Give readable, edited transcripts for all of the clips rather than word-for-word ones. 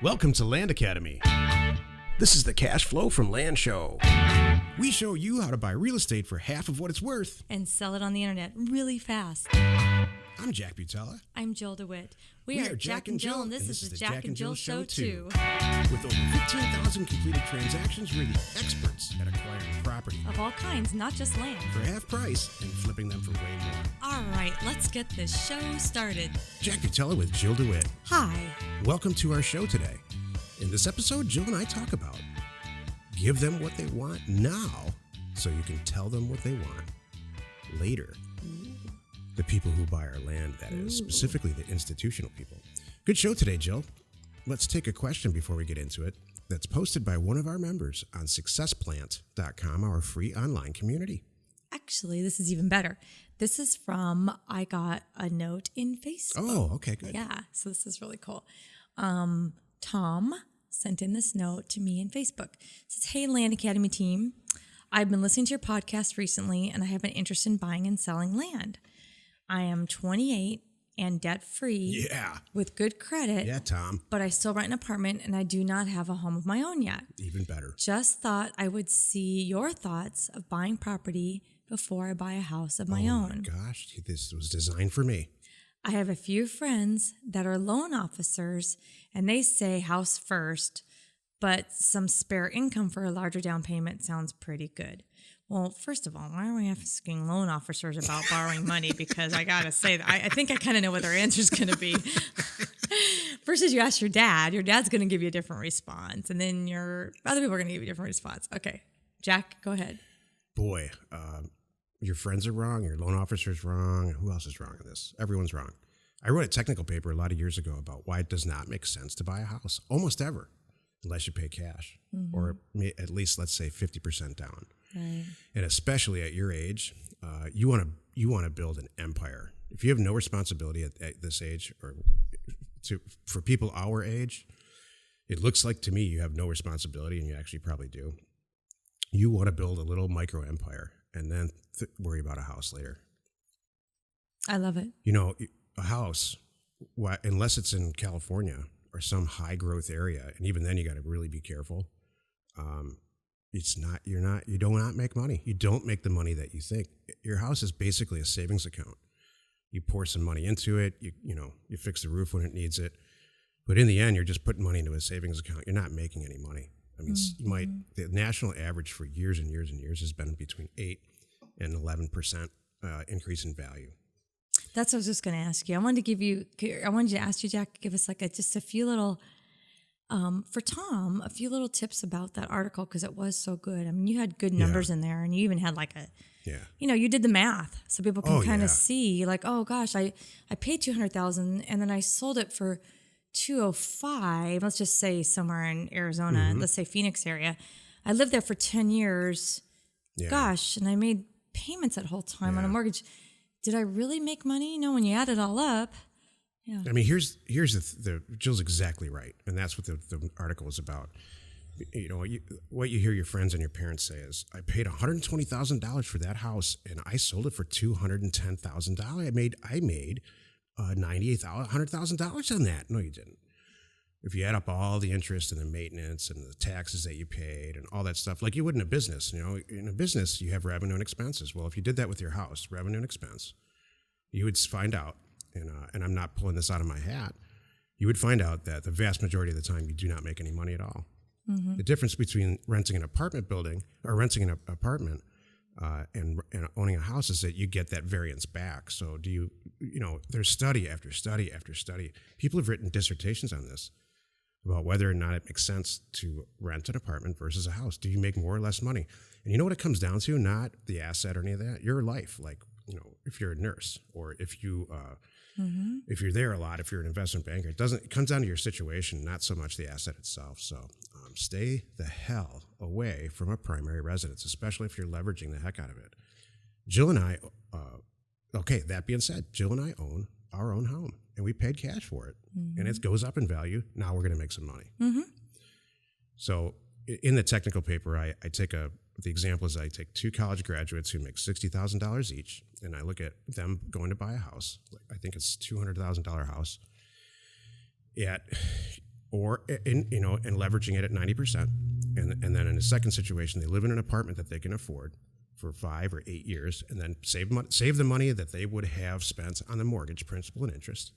Welcome to Land Academy. This is the Cash Flow from Land Show. We show you how to buy real estate for half of what it's worth and sell it on the internet really fast. I'm Jack Butala. I'm Jill DeWit. We are Jack and Jill, and this is the Jack and Jill Show, too. With over 15,000 completed transactions, we're the experts at acquiring property. Of all kinds, not just land. For half price and flipping them for way more. All right, let's get this show started. Jack Butala with Jill DeWit. Hi. Welcome to our show today. In this episode, Jill and I talk about give them what they want now so you can tell them what they want later. The people who buy our land, that is, specifically the institutional people. Good show today, Jill. Let's take a question before we get into it that's posted by one of our members on successplant.com, our free online community. Actually, this is even better. This is from, I got a note in Facebook. Oh, okay, good. Yeah, so this is really cool. Tom sent in this note to me in Facebook. It says, "Hey, Land Academy team, I've been listening to your podcast recently, and I have an interest in buying and selling land. I am 28 and debt-free with good credit. Yeah, Tom. But I still rent an apartment, and I do not have a home of my own yet. Even better. Just thought I would see your thoughts of buying property before I buy a house of my own. Oh, my gosh. This was designed for me. I have a few friends that are loan officers, and they say house first, but some spare income for a larger down payment sounds pretty good." Well, first of all, why are we asking loan officers about borrowing money? Because I got to say, that I think I kind of know what their answer is going to be. Versus you ask your dad. Your dad's going to give you a different response. And then your other people are going to give you a different response. Okay, Jack, go ahead. Boy, your friends are wrong. Your loan officer's wrong. Who else is wrong in this? Everyone's wrong. I wrote a technical paper a lot of years ago about why it does not make sense to buy a house, almost ever, unless you pay cash, or at least, let's say, 50% down. Right. And especially at your age, you want to build an empire. If you have no responsibility at this age, or for people our age, it looks like to me you have no responsibility, and you actually probably do. You want to build a little micro empire, and then worry about a house later. I love it. You know, a house, unless it's in California or some high growth area, and even then you got to really be careful. You do not make money. You don't make the money that you think. Your house is basically a savings account. You pour some money into it, you fix the roof when it needs it. But in the end, you're just putting money into a savings account. You're not making any money. I mean, the national average for years and years and years has been between 8 and 11% increase in value. That's what I was just going to ask you. I wanted to ask you, Jack, give us just a few little, for Tom, a few little tips about that article, because it was so good. I mean, you had good numbers in there, and you even had you did the math, so people can kind of see, oh gosh, I paid $200,000, and then I sold it for $205. Let's just say somewhere in Arizona, let's say Phoenix area. I lived there for 10 years. Yeah. Gosh, and I made payments that whole time on a mortgage. Did I really make money? No, when you add it all up. Yeah. I mean, here's the Jill's exactly right, and that's what the article is about. You know, what you hear your friends and your parents say is, "I paid $120,000 for that house, and I sold it for $210,000. I made $100,000 on that." No, you didn't. If you add up all the interest and the maintenance and the taxes that you paid and all that stuff, like you would in a business. You know, in a business you have revenue and expenses. Well, if you did that with your house, revenue and expense, you would find out. And I'm not pulling this out of my hat, you would find out that the vast majority of the time you do not make any money at all. Mm-hmm. The difference between renting an apartment building or renting an apartment and owning a house is that you get that variance back. So there's study after study after study. People have written dissertations on this about whether or not it makes sense to rent an apartment versus a house. Do you make more or less money? And you know what it comes down to? Not the asset or any of that. Your life, if you're a nurse or if you're there a lot, if you're an investment banker, it comes down to your situation, not so much the asset itself. So stay the hell away from a primary residence, especially if you're leveraging the heck out of it. Jill and I, that being said, Jill and I own our own home, and we paid cash for it, and it goes up in value. Now we're going to make some money. Mm-hmm. So in the technical paper, I take the example is I take two college graduates who make $60,000 each, and I look at them going to buy a house. I think it's $200,000 house. or and leveraging it at 90%. And then in the second situation, they live in an apartment that they can afford for 5 or 8 years, and then save the money that they would have spent on the mortgage, principal and interest,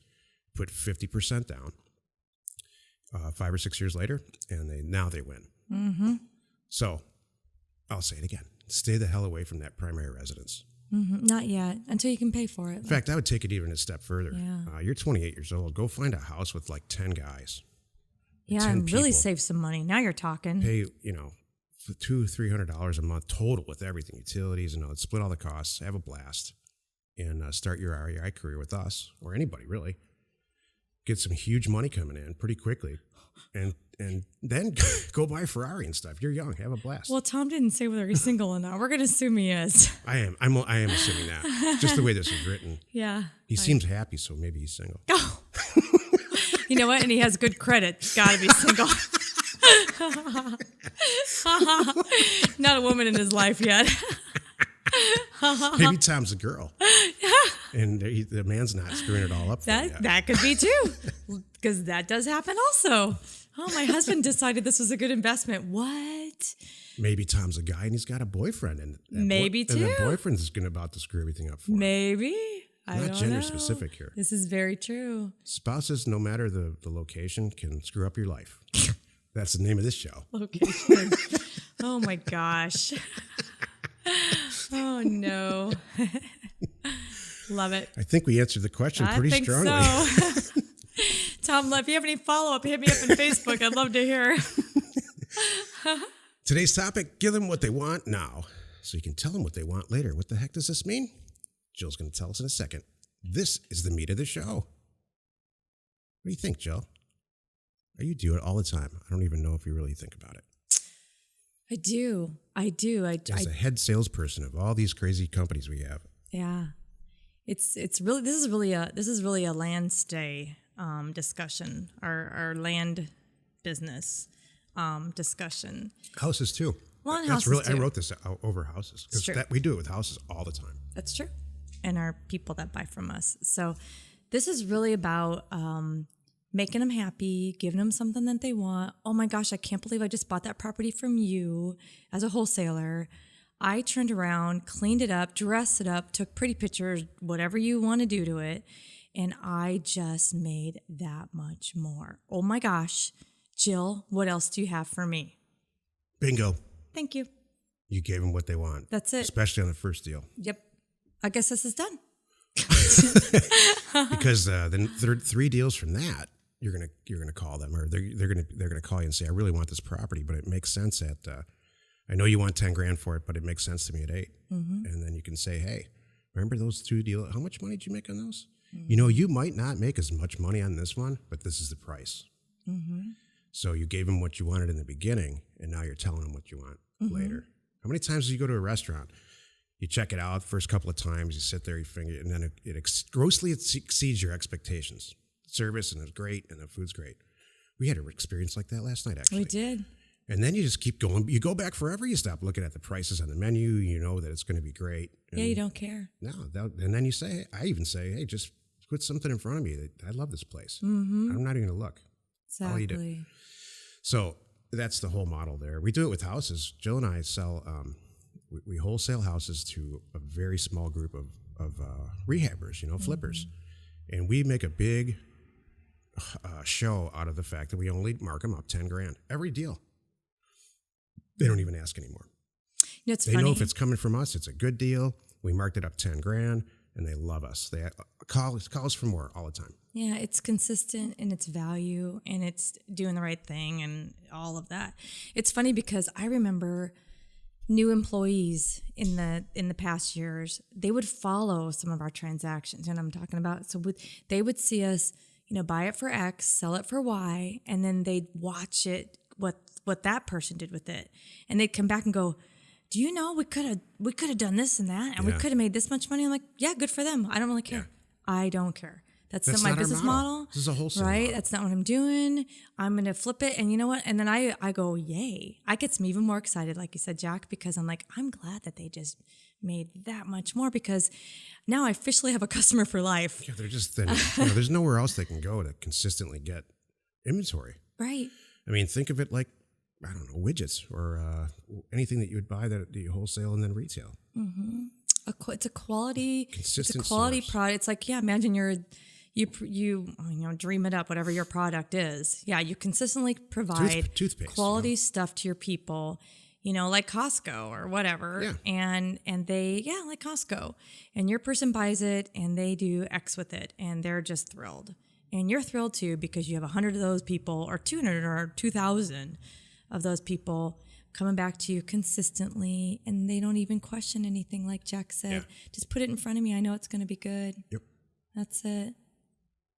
put 50% down 5 or 6 years later, and now they win. Mm-hmm. So I'll say it again. Stay the hell away from that primary residence. Mm-hmm. Not yet, until you can pay for it. In fact, I would take it even a step further. Yeah. You're 28 years old. Go find a house with like 10 guys. Yeah, 10 and really people. save some money. Now you're talking. Pay, for $200-$300 a month total with everything, utilities, and split all the costs, have a blast, and start your REI career with us, or anybody really. Get some huge money coming in pretty quickly, and then go buy a Ferrari and stuff. You're young, have a blast. Well, Tom didn't say whether he's single or not. We're going to assume he is. I am assuming that, just the way this is written. Yeah. He seems happy, so maybe he's single. Oh. You know what? And he has good credit. Got to be single. Not a woman in his life yet. Maybe Tom's a girl. And the man's not screwing it all up for you. That could be too. Because that does happen also. Oh, my husband decided this was a good investment. What? Maybe Tom's a guy and he's got a boyfriend. And Maybe too. And the boyfriend's about to screw everything up for him. Maybe. I don't Not gender know. specific here. This is very true. Spouses, no matter the location, can screw up your life. That's the name of this show. Location. Oh my gosh. Oh no. Love it. I think we answered the question pretty strongly. So. Tom, if you have any follow-up, hit me up on Facebook. I'd love to hear. Today's topic, give them what they want now, so you can tell them what they want later. What the heck does this mean? Jill's going to tell us in a second. This is the meat of the show. What do you think, Jill? You do it all the time. I don't even know if you really think about it. I do. As a head salesperson of all these crazy companies we have. Yeah. This is really a land stay discussion, our land business discussion. Houses too. Well, and That's houses really, too. I wrote this over houses because we do it with houses all the time. That's true. And our people that buy from us. So this is really about making them happy, giving them something that they want. Oh my gosh, I can't believe I just bought that property from you as a wholesaler. I turned around, cleaned it up, dressed it up, took pretty pictures, whatever you want to do to it. And I just made that much more. Oh my gosh. Jill, what else do you have for me? Bingo. Thank you. You gave them what they want. That's it. Especially on the first deal. Yep. I guess this is done. Because then 3 deals from that, you're gonna call them, or they're gonna call you and say, I really want this property, but it makes sense at I know you want $10,000 for it, but it makes sense to me at 8. Mm-hmm. And then you can say, hey, remember those 2 deals? How much money did you make on those? Mm-hmm. You might not make as much money on this one, but this is the price. Mm-hmm. So you gave them what you wanted in the beginning, and now you're telling them what you want later. How many times do you go to a restaurant? You check it out the first couple of times, you sit there, you finger it, and then it grossly exceeds your expectations. Service, and it's great, and the food's great. We had an experience like that last night, actually. We did. And then you just keep going. You go back forever. You stop looking at the prices on the menu. You know that it's going to be great. And Yeah, you don't care. No, and then you say, I even say, hey, just put something in front of me. I love this place. Mm-hmm. I'm not even going to look. I'll eat it. So that's the whole model there. We do it with houses. Jill and I sell, we wholesale houses to a very small group of rehabbers, flippers. And we make a big show out of the fact that we only mark them up $10,000 every deal. They don't even ask anymore. It's they funny. know if it's coming from us, it's a good deal. We marked it up $10,000, and they love us. They call us for more all the time. Yeah, it's consistent in its value, and it's doing the right thing, and all of that. It's funny because I remember new employees in the past years. They would follow some of our transactions, and I'm talking about. So they would see us, buy it for X, sell it for Y, and then they'd watch it what that person did with it, and they'd come back and go, do you know we could have done this and that, and we could have made this much money? I'm like, yeah, good for them. I don't really care. Yeah. I don't care. That's not my business model. This is a wholesale right? model. That's not what I'm doing. I'm going to flip it. And you know what? And then I go, yay. I get me even more excited, like you said, Jack, because I'm like, I'm glad that they just made that much more, because now I officially have a customer for life. Yeah, they're just there's nowhere else they can go to consistently get inventory. Right. I mean, think of it like, I don't know, widgets or anything that you would buy that you wholesale and then retail. Mm-hmm. It's a quality, Consistent it's a quality source. product. It's like, yeah, imagine you dream it up, whatever your product is. Yeah, you consistently provide Toothpaste, quality stuff to your people, like Costco or whatever. Yeah. And they, like Costco. And your person buys it and they do X with it and they're just thrilled. And you're thrilled too because you have 100 of those people or 200 or 2,000 of those people coming back to you consistently, and they don't even question anything, like Jack said. Yeah. Just put it in front of me. I know it's going to be good. Yep. That's it.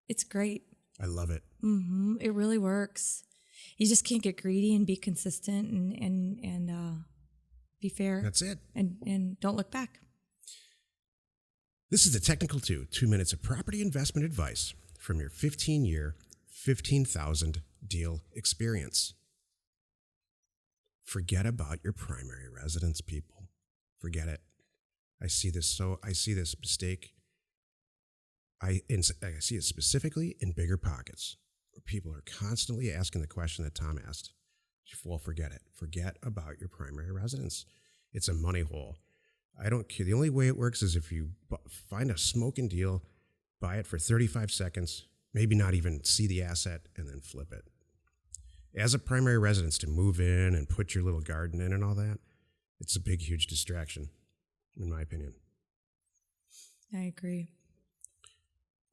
It's great. I love it. Mm-hmm. It really works. You just can't get greedy and be consistent and be fair. That's it. And don't look back. This is the Technical 2 minutes of property investment advice from your 15-year, 15,000 deal experience. Forget about your primary residence, people. Forget it. I see this mistake. I see it specifically in bigger pockets where people are constantly asking the question that Tom asked. Well, forget it. Forget about your primary residence. It's a money hole. I don't care. The only way it works is if you find a smoking deal, buy it for 35 seconds, maybe not even see the asset, and then flip it. As a primary residence, to move in and put your little garden in and all that, it's a big, huge distraction, in my opinion. I agree.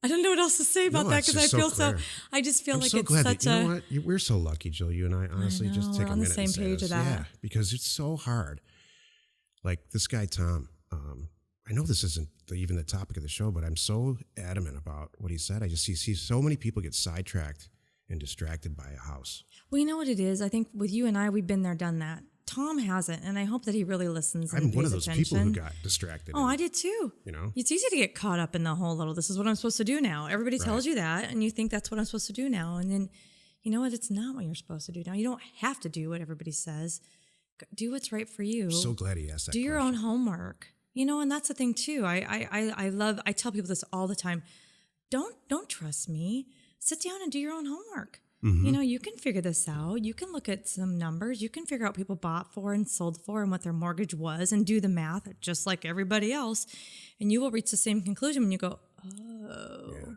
I don't know what else to say about that because I just feel I'm like so it's glad such that, you know what? We're so lucky, Jill, you and I, honestly, just take we're a on the minute same and say page this. of that. Yeah, because it's so hard. Like this guy, Tom, I know this isn't even the topic of the show, but I'm so adamant about what he said. I just see so many people get sidetracked and distracted by a house. Well, you know what it is? I think with you and I, we've been there, done that. Tom hasn't, and I hope that he really listens and I'm one of pays those attention. people who got distracted. Oh, I did too. It's easy to get caught up in the whole little, this is what I'm supposed to do now. Everybody tells you that, and you think that's what I'm supposed to do now. And then, you know what? It's not what you're supposed to do now. You don't have to do what everybody says. Do what's right for you. I'm so glad he asked that Do your own homework. And that's the thing too. I tell people this all the time. Don't trust me. Sit down and do your own homework. Mm-hmm. You can figure this out. You can look at some numbers. You can figure out what people bought for and sold for and what their mortgage was and do the math just like everybody else. And you will reach the same conclusion when you go, oh,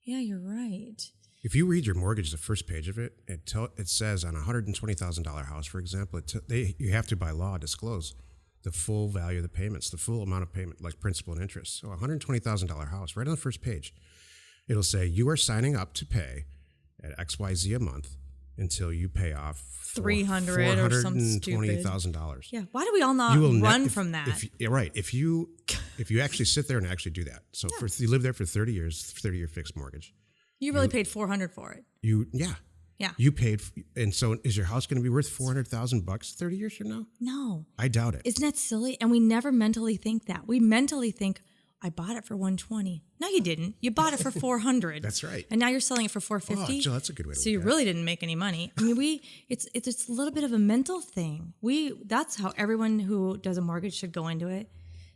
yeah, you're right. If you read your mortgage, the first page of it, it says on a $120,000 house, for example, you have to, by law, disclose the full value of the payments, the full amount of payment, like principal and interest. So a $120,000 house, right on the first page, it'll say you are signing up to pay at XYZ a month until you pay off $300 or something stupid. $420,000. Yeah. Why do we all not run from that? Right. If you actually sit there and actually do that. So if you live there for 30 years, 30-year fixed mortgage. You really paid $400 for it. Yeah. You paid, and so is your house going to be worth $400,000 30 years from now? No. I doubt it. Isn't that silly? And we never mentally think that. We mentally think, I bought it for $120. No, you didn't. You bought it for $400. That's right. And now you're selling it for $450. Oh, Jill, that's a good way to look at it. So you really didn't make any money. I mean, it's a little bit of a mental thing. That's how everyone who does a mortgage should go into it.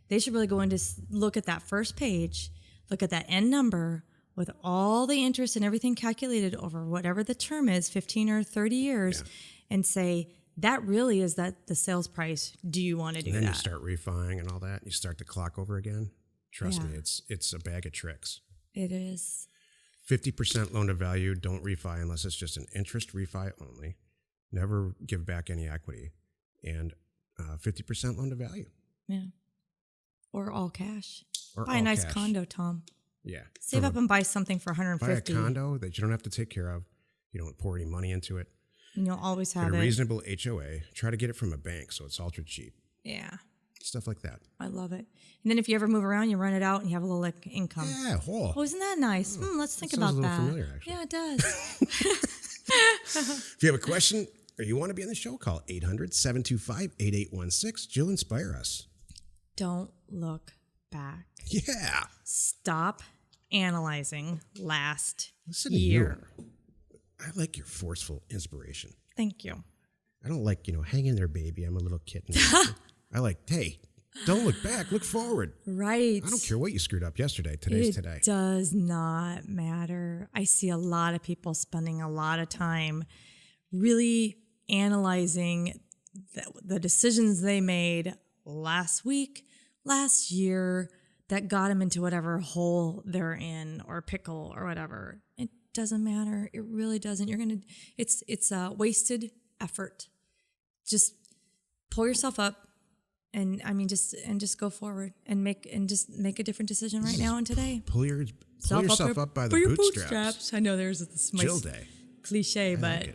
They should really go into look at that first page, look at that end number with all the interest and everything calculated over whatever the term is, 15 or 30 years, and say, that really is the sales price. Do you want to do that? And then you start refining and all that. And you start the clock over again. Trust me, it's a bag of tricks. It is. 50% loan to value. Don't refi unless it's just an interest refi only. Never give back any equity. And 50% loan to value. Yeah. Or all cash. Or buy a nice condo, Tom. Yeah. Save up and buy something for $150. Buy a condo that you don't have to take care of. You don't pour any money into it. And you'll always have a reasonable HOA. Try to get it from a bank so it's ultra cheap. Yeah. Stuff like that. I love it. And then if you ever move around, you rent it out and you have a little income. Yeah. Oh, isn't that nice? Let's think about that. Sounds a little familiar, actually. Yeah, it does. If you have a question or you want to be on the show, call 800-725-8816. Jill, inspire us. Don't look back. Yeah. Stop analyzing last Listen year. To you. I like your forceful inspiration. Thank you. I don't like, hang in there, baby. I'm a little kitten. I like, hey, don't look back. Look forward. Right. I don't care what you screwed up yesterday. Today's today. It does not matter. I see a lot of people spending a lot of time really analyzing the decisions they made last week, last year, that got them into whatever hole they're in or pickle or whatever. It doesn't matter. It really doesn't. It's a wasted effort. Just pull yourself up and just go forward and make a different decision right now and today. Pull yourself up by the bootstraps. I know there's this Chill day. cliche, but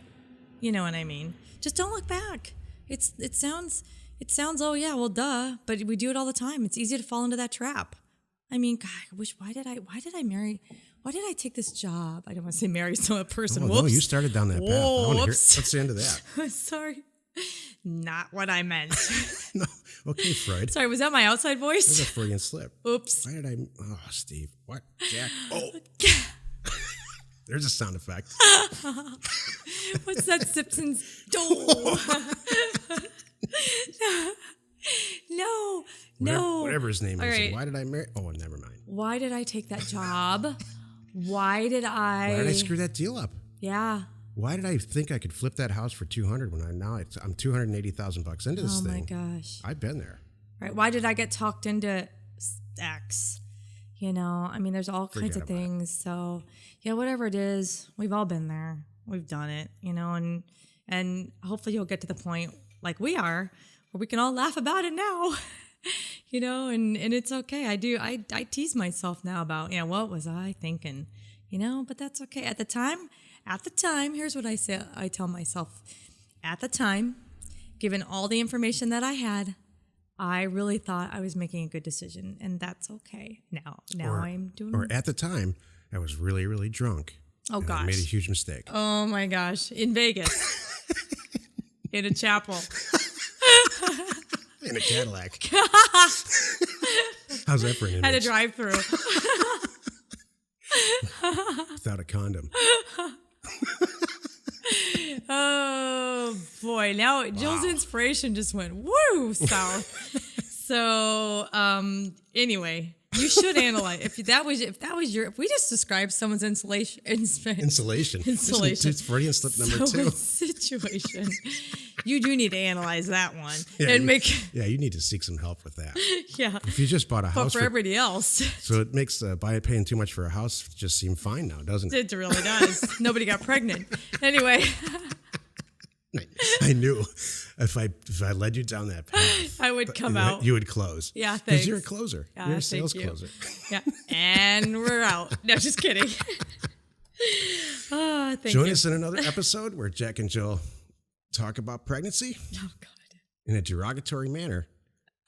you know what I mean. Just don't look back. It sounds oh yeah, well duh, but we do it all the time. It's easy to fall into that trap. I mean, God, why did I take this job? I don't want to say marry some person. No, you started down that path. Let's into that. Sorry. Not what I meant. No. Okay, Freud. Sorry, was that my outside voice? It was a Freudian slip. Oops. Why did I... Oh, Steve. What? Jack. Oh. There's a sound effect. What's that Simpsons? No. Whatever his name is. Right. Why did I marry... Oh, never mind. Why did I take that job? Why did I screw that deal up? Yeah. Why did I think I could flip that house for $200 when I'm $280,000 into this thing? Oh my gosh. I've been there. Right. Why did I get talked into X? You know, I mean, there's all kinds of things. So yeah, whatever it is, we've all been there. We've done it, you know, and hopefully you'll get to the point like we are where we can all laugh about it now. You know, and it's okay. I tease myself now about, what was I thinking? You know, but that's okay. At the time, here's what I say. I tell myself, at the time, given all the information that I had, I really thought I was making a good decision, and that's okay. Now I'm doing. Or at the time, I was really, really drunk. Oh gosh, I made a huge mistake. Oh my gosh, in Vegas, in a chapel. In a Cadillac. How's that for an image? Had a drive-through. Without a condom. Oh boy! Now Jill's inspiration just went woo south. So anyway, you should analyze if we just described someone's insulation. It's Freudian slip number 2. Situation. You do need to analyze that one you need to seek some help with that. Yeah. If you just bought a house for everybody else, so it makes paying too much for a house just seem fine now, doesn't it? It really does. Nobody got pregnant. Anyway. I knew if I led you down that path, I would come out. You would close. Yeah, thanks. Because you're a closer. Yeah, you're a sales closer. Yeah, and we're out. No, just kidding. Join us in another episode where Jack and Jill talk about pregnancy. Oh God. In a derogatory manner.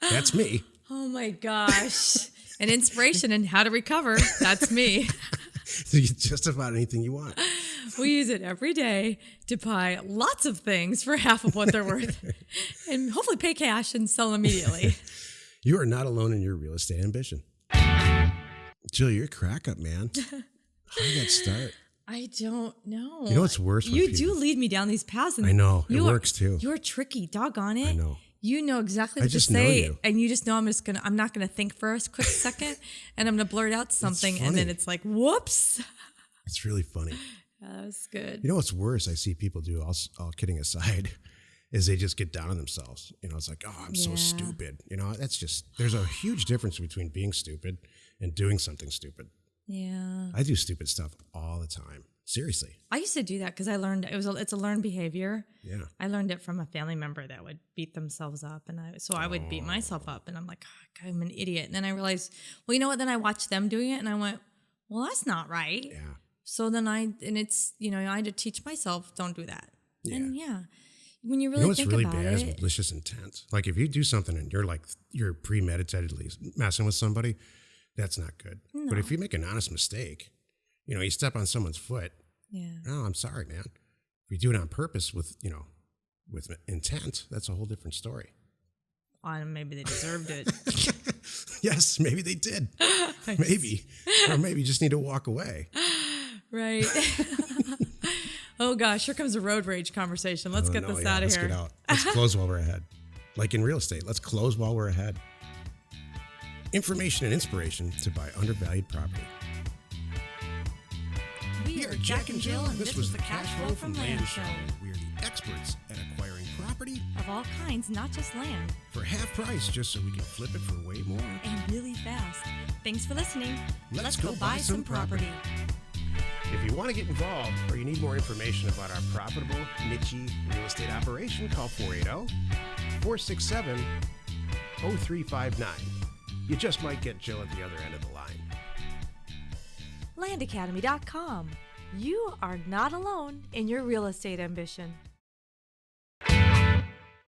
That's me. Oh my gosh. An inspiration in how to recover. That's me. Just about anything you want. We use it every day to buy lots of things for half of what they're worth and hopefully pay cash and sell them immediately. You are not alone in your real estate ambition. Jill, you're a crack up, man. How did that start? I don't know. You know what's worse? You do lead me down these paths. And I know. It works too. You're tricky. Doggone it. I know. You know exactly what to say, and you just know I'm not gonna think for a quick second, and I'm gonna blurt out something, and then it's like, whoops. It's really funny. That was good. You know what's worse? I see people do, all kidding aside, is they just get down on themselves. You know, it's like, oh, I'm so stupid. You know, there's a huge difference between being stupid and doing something stupid. Yeah. I do stupid stuff all the time. Seriously. I used to do that because I learned it's a learned behavior. Yeah. I learned it from a family member that would beat themselves up, and I would beat myself up, and I'm like, oh, God, I'm an idiot. And then I realized, well, you know what? Then I watched them doing it, and I went, well, that's not right. Yeah. So then I had to teach myself, don't do that. Yeah. And when you really think really about bad is malicious intent. Like if you do something and you're premeditatedly messing with somebody, that's not good. No. But if you make an honest mistake, you step on someone's foot. Yeah. Oh, I'm sorry, man. If you do it on purpose with intent, that's a whole different story. Maybe they deserved it. Yes, maybe they did. Maybe. Or maybe you just need to walk away. Right. Oh, gosh. Here comes a road rage conversation. Let's get this out of here. Let's get out. Let's close while we're ahead. Like in real estate, let's close while we're ahead. Information and inspiration to buy undervalued property. We are Jack and Jill, and this was the Cash Flow from Land Show. We are the experts at acquiring property of all kinds, not just land, for half price just so we can flip it for way more. and really fast. Thanks for listening. Let's go buy some property. If you want to get involved or you need more information about our profitable, niche real estate operation, call 480-467-0359. You just might get Jill at the other end of the line. landacademy.com. You are not alone in your real estate ambition.